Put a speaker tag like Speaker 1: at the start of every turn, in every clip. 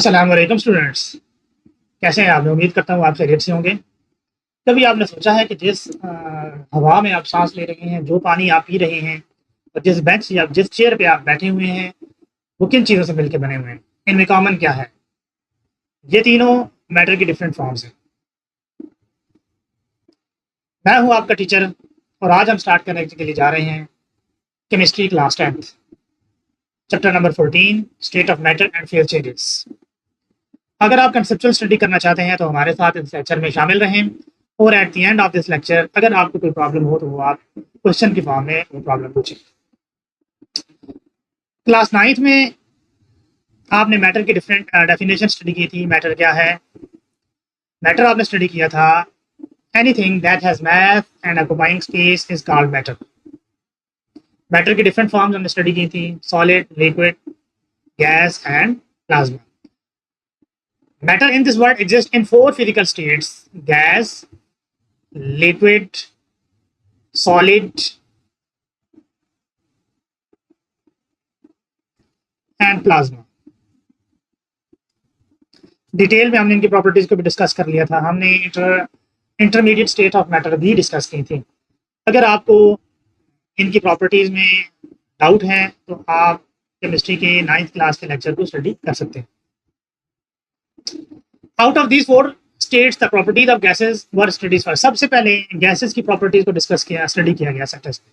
Speaker 1: अस्सलाम वालेकुम स्टूडेंट्स। कैसे हैं आप लोग? उम्मीद करता हूँ आप खैरियत से होंगे। कभी आपने सोचा है कि जिस हवा में आप सांस ले रहे हैं, जो पानी आप पी रहे हैं और जिस बेंच या जिस चेयर पे आप बैठे हुए हैं, वो किन चीज़ों से मिलकर बने हुए हैं? इनमें कॉमन क्या है? ये तीनों मैटर की डिफरेंट फॉर्म्स हैं। मैं हूँ आपका टीचर और आज हम स्टार्ट करने के लिए जा रहे हैं chemistry class 10th, chapter number 14, state of matter and phase changes. अगर आप कंसेप्चुअल स्टडी करना चाहते हैं तो हमारे साथ इस लेक्चर में शामिल रहें और at the end of this lecture अगर आपको कोई प्रॉब्लम हो तो वो आप क्वेश्चन की फॉर्म में वो प्रॉब्लम पूछें। क्लास 9th में आपने मैटर की डिफरेंट डेफिनेशन स्टडी की थी। मैटर क्या है? मैटर आपने स्टडी किया था, anything that has mass and occupying space is called matter. Matter की डिफरेंट फॉर्म्स हमने स्टडी की थी, solid, liquid, gas and plasma. Matter in this world exists in 4 physical states: gas, liquid, solid and plasma। Detail में हमने इनकी properties को भी discuss कर लिया था। हमने इंटरमीडिएट स्टेट ऑफ मैटर भी डिस्कस की थी। अगर आपको इनकी प्रॉपर्टीज में डाउट है तो आप केमिस्ट्री के 9th क्लास के लेक्चर को स्टडी कर सकते हैं। Out of these 4 states the properties of gases were studies first. सबसे पहले गैसेस की प्रॉपर्टीज को डिस्कस किया, स्टडी किया गया सेंटेंस में।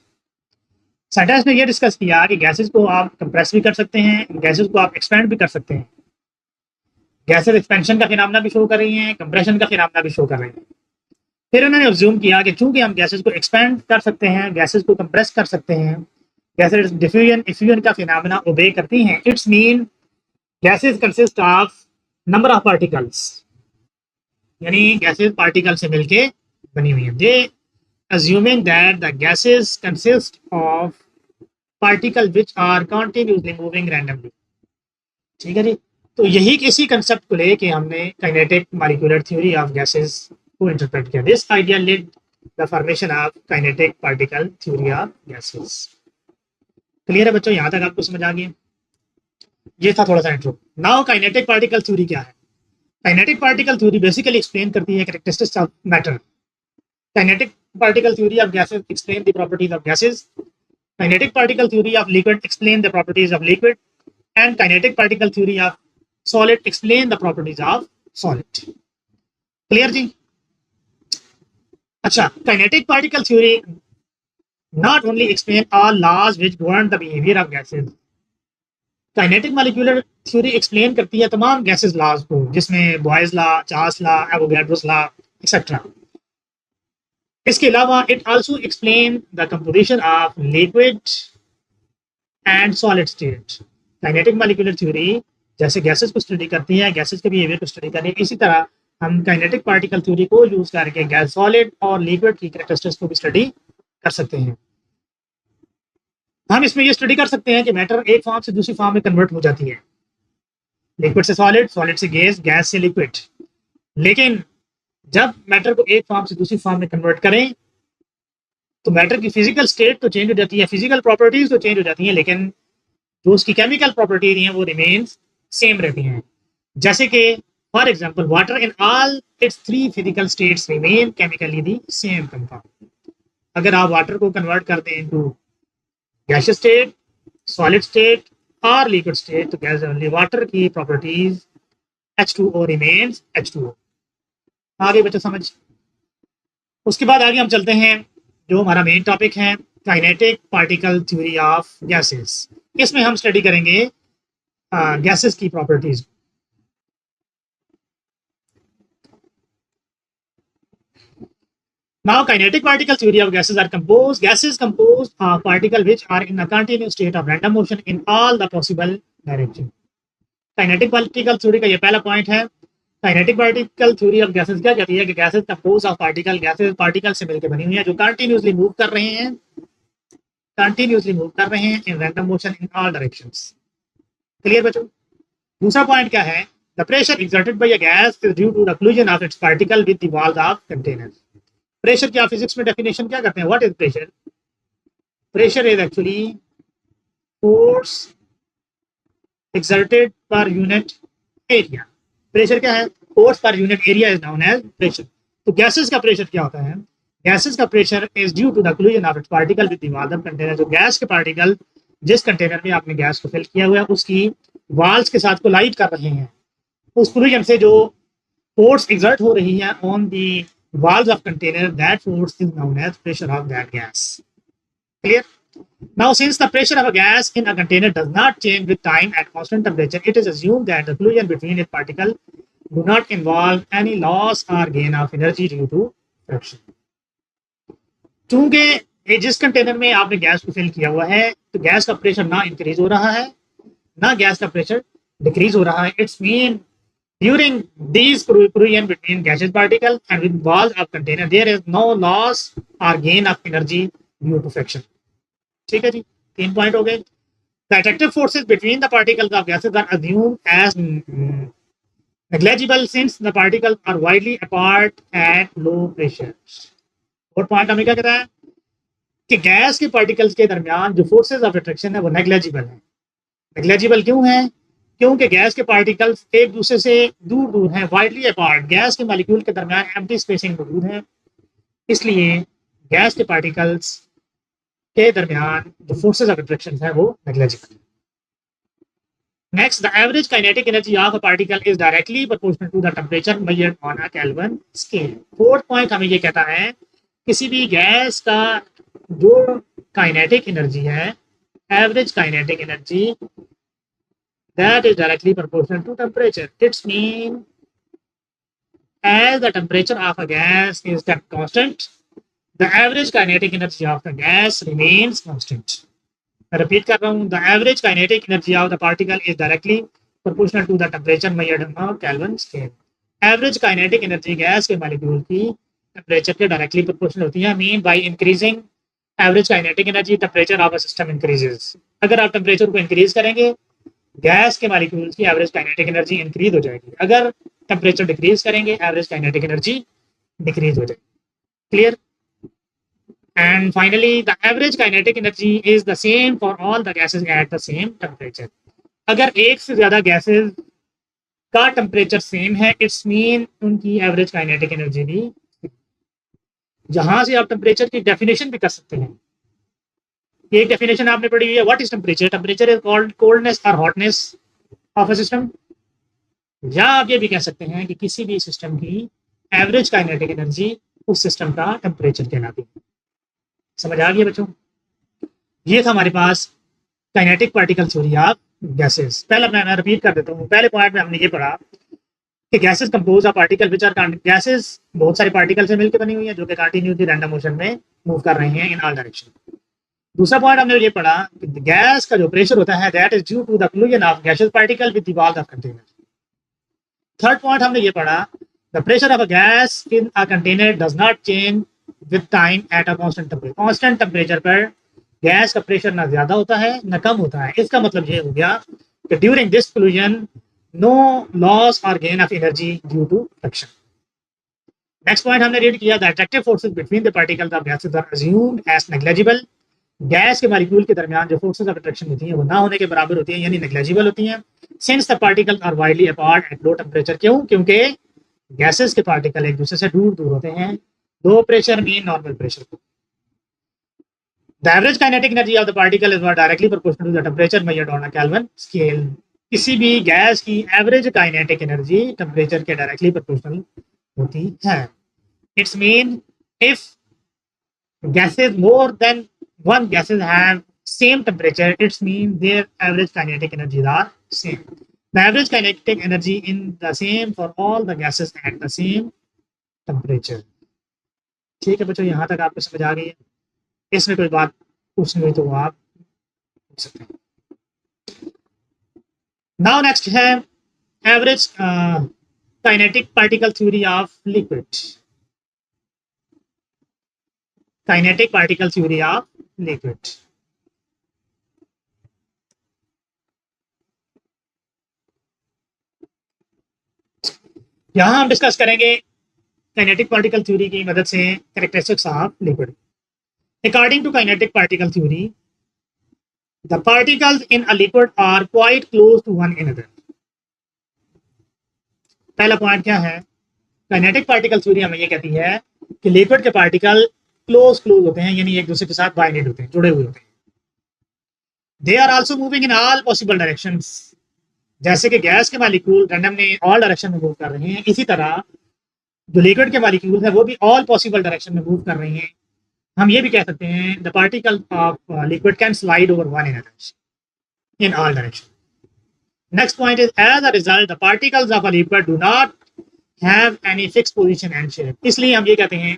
Speaker 1: सेंटेंस में यह डिस्कस किया कि गैसेस को आप कंप्रेस भी कर सकते हैं, गैसेस को आप एक्सपेंड भी कर सकते हैं। गैसेस एक्सपेंशन का फिनोमेना भी शो कर रही हैं, कंप्रेशन का फिनोमेना भी शो कर रही हैं। फिर उन्होंने अज्यूम किया कि चूंकि हम गैसेस को एक्सपेंड कर सकते हैं, गैसेस को कंप्रेस कर सकते हैं, गैसेस डिफ्यूजन इफ्यूजन का फिनोमेना ओबे करती हैं, it's mean gases consist of number of particles, यानी गैसेस पार्टिकल से मिलके बनी हुई हैं। दे assuming that the gases consist of particles which are continuously moving randomly। ठीक है जी। तो यही इसी कंसेप्ट को लेके हमने kinetic molecular theory of gases को इंटरप्रेट किया। This idea led the formation of kinetic particle theory of gases. Clear है बच्चों? यहां तक आपको समझ आ गया? ये था थोड़ा सा intro. Now kinetic particle theory क्या है? Kinetic particle theory basically explain करती है characteristics of matter. Kinetic particle theory of gases explain the properties of gases. Kinetic particle theory of liquid explain the properties of liquid, and kinetic particle theory of solid explain the properties of solid। Clear जी? अच्छा, kinetic particle theory not only explain all laws which govern the behavior of gases। kinetic molecular theory explain करती है तमाम gases laws को, जिसमें boys law, Charles law, Avogadro's law etcetera. इसके अलावा it also explain the composition of liquid and solid state. Kinetic molecular theory जैसे gases को study करती है, गैसेस के बिहेवियर को स्टडी करती है, इसी तरह हम काइनेटिक पार्टिकल थ्योरी को यूज करके गैस, सॉलिड और लिक्विड की कैरेक्टरिस्टिक्स को भी स्टडी कर सकते हैं। हम इसमें ये स्टडी कर सकते हैं कि मैटर एक फॉर्म से दूसरी फॉर्म में कन्वर्ट हो जाती है, लिक्विड से सॉलिड, सॉलिड से गैस, गैस से लिक्विड। लेकिन जब मैटर को एक फॉर्म से दूसरी फॉर्म में कन्वर्ट करें तो मैटर की फिजिकल स्टेट तो चेंज हो जाती है, फिजिकल प्रॉपर्टीज तो चेंज हो जाती हैं, लेकिन जो उसकी केमिकल प्रॉपर्टीज हैं वो रिमेन्स सेम रहती हैं। जैसे कि for example water in all it's 3 physical states remain chemically the same compound. अगर आप वाटर को कन्वर्ट कर दें into gaseous state, solid state और लिक्विड स्टेट, तो गैस ओनली वाटर की प्रॉपर्टीज H2O रिमेन्स H2O। आगे बच्चों समझ। उसके बाद आगे हम चलते हैं, जो हमारा मेन टॉपिक है kinetic particle theory of gases. इसमें हम स्टडी करेंगे गैसेस की properties. Now kinetic particle theory of gases are composed, gases composed of particles which are in a continuous state of random motion in all the possible direction। Kinetic particle theory का ये पहला point है। Kinetic particle theory of gases क्या कहती है कि gases compose of particle, gases particle से मिलकर बनी हुई है जो कंटिन्यूअसली मूव कर रहे हैं, कंटिन्यूअसली मूव कर रहे हैं in random motion in all directions. Clear बच्चों? दूसरा पॉइंट क्या है? The pressure exerted by a gas is due to the collision of its particle with the walls of container. Pressure की आप फिजिक्स में डेफिनेशन क्या करते हैं? What is pressure? Pressure is actually force exerted per unit area. Pressure क्या है? Force per unit area is known as pressure. तो gases का प्रेशर क्या होता है? गैसेस का pressure is due to the collision of its particle with the wall of container. जो gas के पार्टिकल जिस कंटेनर में आपने गैस को फिल किया हुआ है उसकी वाल्स के साथ कोलाइड कर रहे हैं, उस कोलिजन से जो फोर्स एक्सर्ट हो रही है on the walls of container, that force is known as pressure of that gas. Clear? Now, since the pressure of a gas in a container does not change with time at constant temperature, it is assumed that the collision between its particles do not involve any loss or gain of energy due to friction. चूंकि जिस container में आपने gas को fill किया हुआ है तो gas का प्रेशर ना इंक्रीज हो रहा है ना गैस का प्रेशर डिक्रीज हो रहा है। It's mean during these collision between gaseous particle and with walls of container there is no loss or gain of energy due to friction. ठीक है जी, 3 पॉइंट हो गए। The attractive forces between the particles of gases are assumed as negligible since the particles are widely apart at low pressure. और point हमें क्या कहता है कि गैस के पार्टिकल्स के दरमियान जो फोर्सेज ऑफ अट्रैक्शन है वो नेग्लेजिबल है। नेग्लेजिबल क्यों है? क्योंकि गैस के पार्टिकल्स एक दूसरे से दूर दूर हैं, वाइडली अपार्ट। गैस के मॉलिक्यूल के दरमियान एम्प्टी स्पेसिंग मौजूद है, इसलिए गैस के पार्टिकल्स के दरमियान जो फोर्सेस ऑफ अट्रैक्शन है वो नेग्लेजिबल है। Next, the average kinetic energy of a particle is directly proportional to the temperature measured on a Kelvin scale. Fourth point हमें ये कहता है किसी भी गैस का जो काइनेटिक एनर्जी है, average kinetic energy, that is directly proportional to temperature. It's mean as the temperature of a gas is kept constant, the average kinetic energy of the gas remains constant. मैं repeat कर रहा हूँ, the average kinetic energy of the particle is directly proportional to the temperature measured on a Kelvin scale. Average kinetic energy gas के molecule की temperature के directly proportional होती है। Mean by increasing average kinetic energy temperature of a system increases. अगर आप temperature को increase करेंगे gas के मॉलिक्यूल्स की एवरेज काइनेटिक एनर्जी इंक्रीज हो जाएगी, अगर टेम्परेचर डिक्रीज करेंगे एवरेज काइनेटिक एनर्जी डिक्रीज हो जाएगी। Clear? And finally the average kinetic energy is the same for all the gases at the same temperature. अगर एक से ज्यादा गैसेस का टेम्परेचर सेम है, इट्स मीन उनकी एवरेज काइनेटिक एनर्जी भी। जहां से आप टेम्परेचर की डेफिनेशन भी कर सकते हैं। एक डेफिनेशन आपने पढ़ी हुई है, what is temperature? Temperature is called coldness और हॉटनेस ऑफ अ सिस्टम। या आप ये भी कह सकते हैं कि किसी भी सिस्टम की एवरेज काइनेटिक एनर्जी उस सिस्टम का टेम्परेचर कहलाती है। समझ आ गया बच्चों? ये था हमारे पास kinetic particle theory of gases. पहला मैं रिपीट कर देता हूँ। पहले पॉइंट में हमने ये पढ़ा कि gases compose of particle which are gases बहुत सारे पार्टिकल से मिलकर बनी हुई है जो कि कंटिन्यूसली रैंडम मोशन में मूव कर रहे हैं इन ऑल डायरेक्शन। दूसरा पॉइंट हमने ये पढ़ा कि गैस का जो प्रेशर होता है that is due to the collision of gaseous particle with the walls of container. Third point हमने ये पढ़ा the pressure of a gas in a container does not change with time at a constant temperature. Constant temperature पर gas का pressure ना ज्यादा होता है ना कम होता है। इसका मतलब ये हो गया कि during this collision no loss और gain of energy due to friction. Next point हमने रीड किया the attractive forces between the particles of gases are assumed as negligible. Gas के मॉलिक्यूल के दरमियान जो फोर्सेस ऑफ अट्रैक्शन होती हैं वो ना होने के बराबर होती हैं, यानी नेग्लिजिबल होती हैं। Since the particles are widely apart at low temperature. क्यों? क्योंकि गैसेस के पार्टिकल एक दूसरे से दूर दूर होते हैं। Low pressure mean normal pressure. The average kinetic energy of the particle is directly proportional to the temperature measured on a Kelvin scale. किसी भी गैस की एवरेज काइनेटिक एनर्जी टेंपरेचर के डायरेक्टली प्रोपोर्शनल होती है। It's mean if gases more than one gases have same temperature, it's mean their average kinetic energies are same. The average kinetic energy in the same for all the gases at the same temperature. ठीक है बच्चों, यहाँ तक आपको समझ आ गई है? इसमें कोई बात पूछनी हुई तो आप पूछ सकते हैं। नाउ नेक्स्ट है average kinetic particle theory of liquid. Kinetic particle theory of liquid. यहां हम डिस्कस करेंगे काइनेटिक पार्टिकल थ्योरी की मदद से characteristics of liquid. According to kinetic particle theory the particles in a liquid are quite close to one another. पहला point क्या है, kinetic particle theory हमें ये कहती है कि लिक्विड के पार्टिकल क्लोज होते हैं, यानी एक दूसरे के साथ बाइंडेड होते हैं, जुड़े हुए होते हैं। They are also moving in all possible directions, जैसे कि गैस के मालिक्यूल रैंडमली ऑल डायरेक्शन में मूव कर रहे हैं, इसी तरह जो लिक्विड के मालिक्यूल है वो भी ऑल पॉसिबल डायरेक्शन में मूव कर रहे हैं। हम ये भी कह सकते हैं the particle of liquid can slide over one in all direction. Next point is as a result the particles of a liquid do not have any fix position and shape. इसलिए हम ये कहते हैं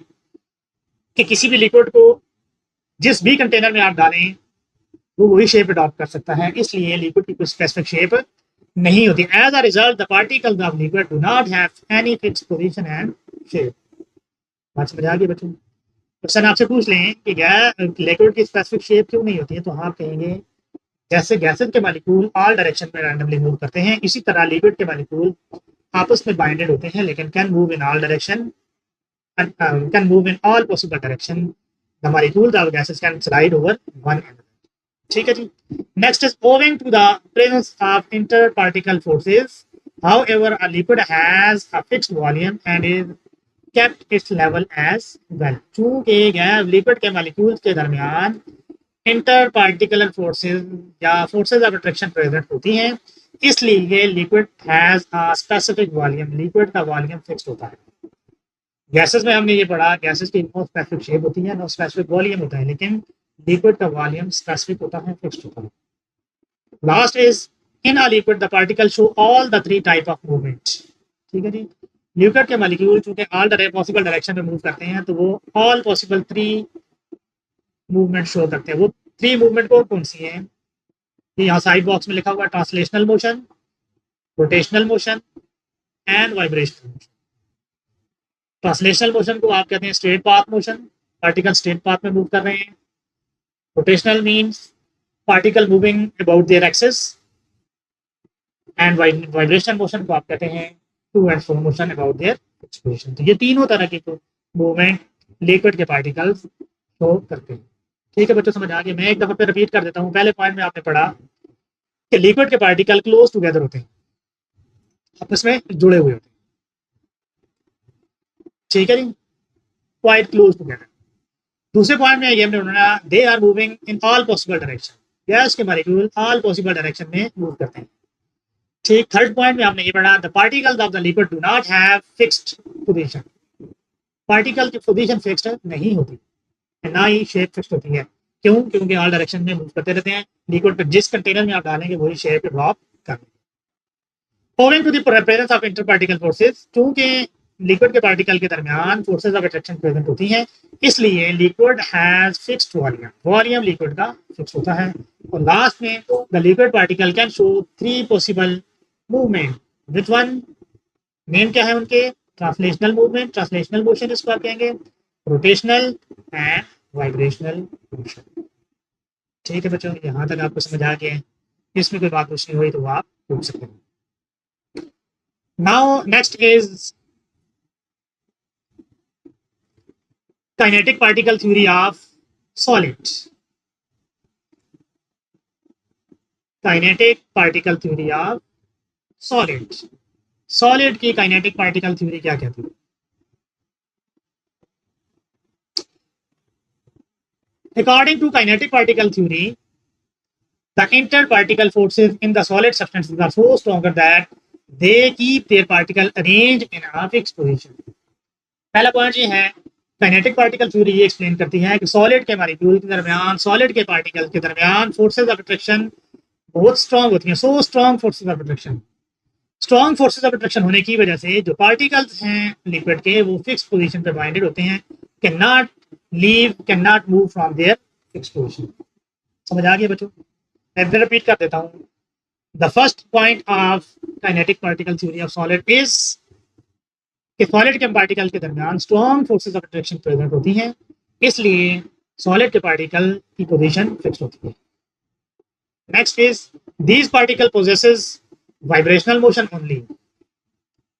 Speaker 1: कि किसी भी लिक्विड को जिस भी कंटेनर में आप डालें वो वही शेप अडॉप्ट कर सकता है, इसलिए लिक्विड की कोई स्पेसिफिक शेप नहीं होती। As a result the particles of liquid do not have any fix position and shape. बात समझ आ गई बच्चों? क्वेश्चन आपसे पूछ लें कि लिक्विड की स्पेसिफिक शेप क्यों नहीं होती है, तो आप कहेंगे जैसे गैसेस के मॉलिक्यूल ऑल डायरेक्शन में रैंडमली मूव करते हैं, इसी तरह लिक्विड के मॉलिक्यूल आपस में बाइंडेड होते हैं लेकिन can move in all direction, can move in all possible direction. The molecules of gases can slide over one another. ठीक है जी। Next is owing to the presence of inter particle forces however a liquid has a fixed volume and is kept its level as well। चूंकि liquid के molecules के दरमियान inter particular forces या forces of attraction present होती हैं, इसलिए liquid has a specific volume, liquid का volume fix होता है। गैसेस में हमने ये पढ़ा, गैसेस की नो स्पेसिफिक शेप होती है, नो स्पेसिफिक वॉल्यूम होता है, लेकिन लिक्विड का वॉल्यूम स्पेसिफिक होता है, फिक्स्ड होता है। Last is in a liquid the particle show all the three type of movement. ठीक है जी। लिक्विड के मॉलिक्यूल चूंकि ऑल पॉसिबल डायरेक्शन में मूव करते हैं तो वो all possible three movement show करते हैं। वो थ्री मूवमेंट कौन सी हैं? ये यहाँ साइड बॉक्स में लिखा हुआ है, translational motion, rotational motion and vibrational motion. Translational motion को आप कहते हैं straight path motion, particle straight path में मूव कर रहे हैं। Rotational means particle moving about their axis, and vibrational motion को आप कहते हैं to and fro motion about their position. तो ये तीनों तरह की मूवमेंट लिक्विड के पार्टिकल्स शो करते हैं। ठीक है बच्चों, समझ आ गया? मैं एक दफा पे रिपीट कर देता हूँ। पहले पॉइंट में आपने पढ़ा कि लिक्विड के पार्टिकल क्लोज टुगेदर होते हैं, आपस में जुड़े हुए होते हैं। ठीक है जी, क्वाइट क्लोज टुगेदर। दूसरे पॉइंट में ये हमने पढ़ा they are moving in all possible direction, gas के मॉलिक्यूल ऑल पॉसिबल डायरेक्शन में मूव करते हैं। ठीक। थर्ड पॉइंट में आपने ये पढ़ा the particles of the liquid do not have fixed position, particle की पोजीशन फिक्स्ड नहीं होती, ना ही शेप फिक्स्ड होती है। क्यों? क्योंकि ऑल डायरेक्शन में मूव करते रहते हैं। लिक्विड पे जिस कंटेनर में आप डालेंगे वही शेप ड्रॉप करेंगे। Owing to the presence of inter particle forces, क्योंकि लिक्विड के पार्टिकल के दरमियान फोर्सेस ऑफ अट्रैक्शन प्रेजेंट होती हैं, इसलिए liquid has fixed volume, volume liquid का फिक्स होता है। और लास्ट में the liquid particle can show three possible movement. Which one? Name क्या है उनके? ट्रांसलेशनल मूवमेंट, ट्रांसलेशनल मोशन इसको आप कहेंगे, रोटेशनल एंड वाइब्रेशनल मोशन। ठीक है बच्चों, यहाँ तक आपको समझ आ गया है? इसमें कोई बात पूछनी हुई तो आप पूछ सकते हैं। Now next is kinetic particle theory of solid. Kinetic particle theory of solid. Solid की काइनेटिक पार्टिकल थ्योरी क्या कहती है? According to kinetic particle theory, the interparticle forces in the solid substances are so stronger that they keep their particle arranged in a fixed position। पहला point ये है, kinetic particle theory ये explain करती है कि सॉलिड के molecule के दरमियान, सॉलिड के पार्टिकल के दरमियान फोर्सेज ऑफ अट्रैक्शन बहुत स्ट्रांग होती हैं। So strong forces of attraction, strong forces of attraction होने की वजह से जो पार्टिकल्स हैं लिक्विड के वो फिक्स पोजीशन पे बाइंडेड होते हैं, can not leave, can not move from their fix position. समझ आ गया बच्चों? मैं फिर रिपीट कर देता हूँ। The first point of kinetic particle theory of solid is कि सॉलिड के पार्टिकल के दरमियान strong forces of attraction present होती हैं, इसलिए सॉलिड के पार्टिकल की पोजीशन फिक्स होती है। Next is these particle possesses vibrational motion only.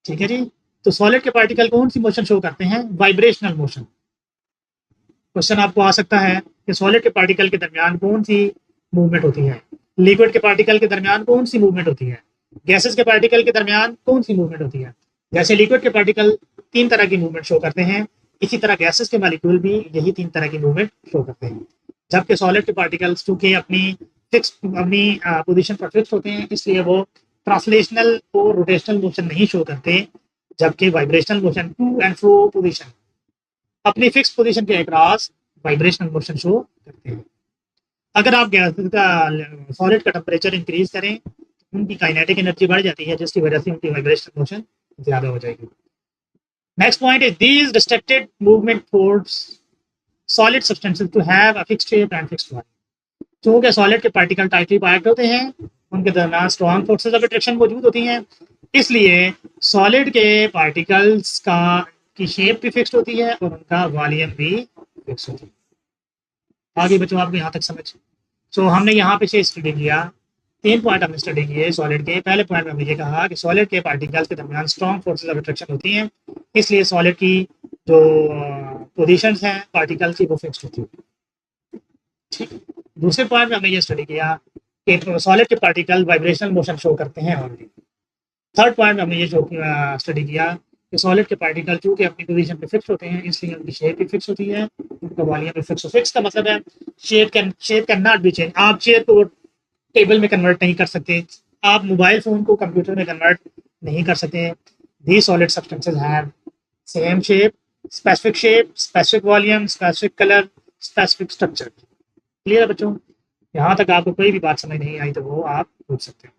Speaker 1: ठीक है जी। तो सॉलिड के पार्टिकल कौन सी मोशन शो करते हैं? Vibrational motion. क्वेश्चन आपको आ सकता है कि सॉलिड के पार्टिकल के दरमियान कौन सी मूवमेंट होती है, लिक्विड के पार्टिकल के दरमियान कौन सी मूवमेंट होती है, गैसेस के पार्टिकल के दरमियान कौन सी मूवमेंट होती है? जैसे लिक्विड के पार्टिकल 3 तरह की मूवमेंट शो करते हैं, इसी तरह गैसेस के मॉलिक्यूल भी यही 3 तरह की मूवमेंट शो करते हैं। जबकि सॉलिड के पार्टिकल्स चूंकि अपनी पोजीशन पर फिक्स होते हैं, इसलिए वो ट्रांसलेशनल और रोटेशनल मोशन नहीं शो करते, जबकि vibrational motion to and fro position अपनी फिक्स पोजीशन के अक्रॉस वाइब्रेशनल मोशन शो करते हैं। अगर आप गैस का सॉलिड का टेम्परेचर इंक्रीज करें तो उनकी काइनेटिक एनर्जी बढ़ जाती है, जिसकी वजह से उनकी वाइब्रेशनल मोशन ज़्यादा हो जाएगी। Next point is these restricted movement force solid substances to have a fixed shape and fixed volume. चूंकि सॉलिड के पार्टिकल टाइटली पैक्ड होते हैं, उनके दरमियान स्ट्रॉन्ग फोर्सेस ऑफ अट्रैक्शन मौजूद होती हैं, इसलिए सॉलिड के पार्टिकल्स का की शेप भी फिक्स्ड होती है और उनका वॉल्यूम भी फिक्स होती है। आगे बच्चों आपको यहाँ तक समझ। सो हमने यहाँ पे से स्टडी किया, 3 पॉइंट हमने स्टडी किए सॉलिड के। पहले पॉइंट में हमने ये कहा कि सॉलिड के पार्टिकल्स के दरमियान स्ट्रॉन्ग फोर्सेस ऑफ अट्रैक्शन होती हैं, इसलिए सॉलिड की जो पोजीशंस हैं पार्टिकल्स की वो फिक्स्ड होती है। ठीक। दूसरे पॉइंट में हमने ये स्टडी किया कि सॉलिड के पार्टिकल वाइब्रेशनल मोशन शो करते हैं ऑलरेडी। थर्ड पॉइंट में हमने ये जो स्टडी किया कि सॉलिड के पार्टिकल चूंकि अपनी पोजीशन पे फिक्स होते हैं, इसलिए उनकी शेप भी फिक्स होती है, उनका वॉल्यूम भी फिक्स। फिक्स का मतलब है shape can not be change. आप चेयर को टेबल में कन्वर्ट नहीं कर सकते, आप मोबाइल फोन को कंप्यूटर में कन्वर्ट नहीं कर सकते। दी solid substances have same shape, specific volume, specific colour, specific structure. Clear है बच्चों? यहाँ तक आपको कोई भी बात समझ नहीं आई तो वो आप पूछ सकते हैं।